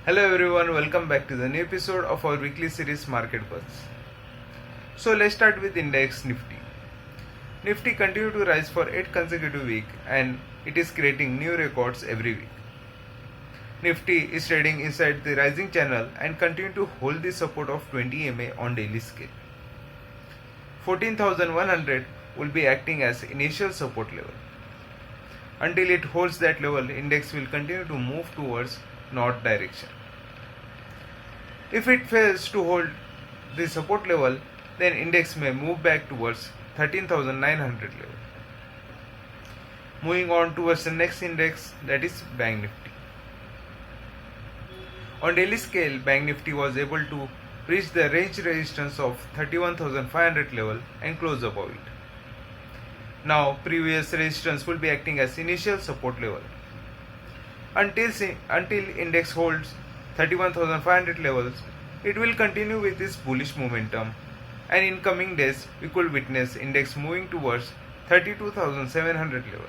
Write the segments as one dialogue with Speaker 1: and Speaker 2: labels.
Speaker 1: Hello everyone, welcome back to the new episode of our weekly series Market Buzz. So let's start with index Nifty. Nifty continued to rise for 8 consecutive weeks and it is creating new records every week. Nifty is trading inside the rising channel and continue to hold the support of 20 MA on daily scale. 14,100 will be acting as initial support level. Until it holds that level, index will continue to move towards north direction. If it fails to hold the support level, then index may move back towards 13,900 level. Moving on towards the next index, that is Bank Nifty. On daily scale, Bank Nifty was able to reach the range resistance of 31,500 level and close above it. Now, previous resistance will be acting as initial support level. Until index holds 31,500 levels, it will continue with this bullish momentum, and in coming days we could witness index moving towards 32,700 level.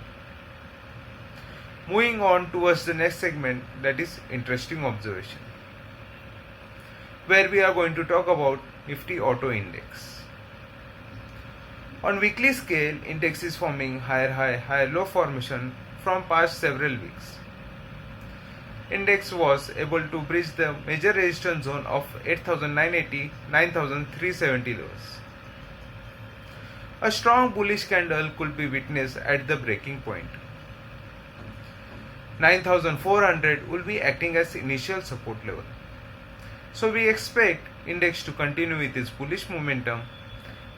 Speaker 1: Moving on towards the next segment, that is interesting observation, where we are going to talk about Nifty Auto Index. On weekly scale, index is forming higher high, higher low formation from past several weeks. Index was able to breach the major resistance zone of 8,980, 9,370 levels. A strong bullish candle could be witnessed at the breaking point. 9,400 will be acting as initial support level. So we expect index to continue with its bullish momentum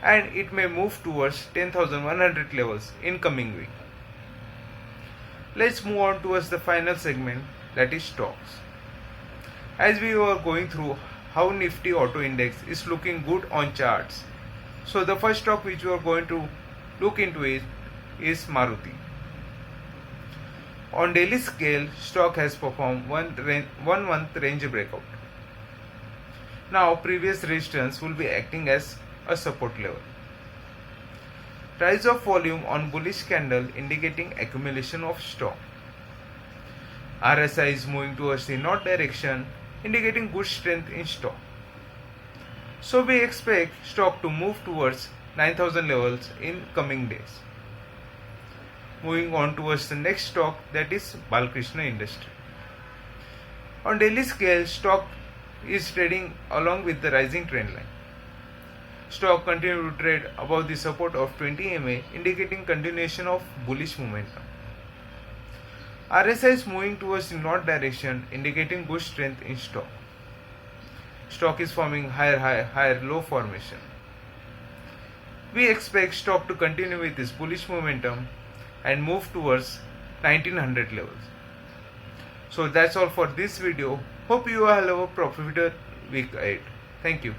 Speaker 1: and it may move towards 10,100 levels in coming week. Let's move on towards the final segment, that is stocks. As we were going through how Nifty Auto Index is looking good on charts, so the first stock which we are going to look into is Maruti. On daily scale, stock has performed one month range breakout. Now previous resistance will be acting as a support level. Rise of volume on bullish candle indicating accumulation of stock. RSI is moving towards the north direction indicating good strength in stock. So we expect stock to move towards 9,000 levels in coming days. Moving on towards the next stock, that is Balkrishna Industries. On daily scale, stock is trading along with the rising trend line. Stock continue to trade above the support of 20 MA indicating continuation of bullish momentum. RSI is moving towards the north direction indicating good strength in stock. Stock is forming higher high, higher low formation. We expect stock to continue with this bullish momentum and move towards 1900 levels. So that's all for this video. Hope you all have a profitable week ahead. Thank you.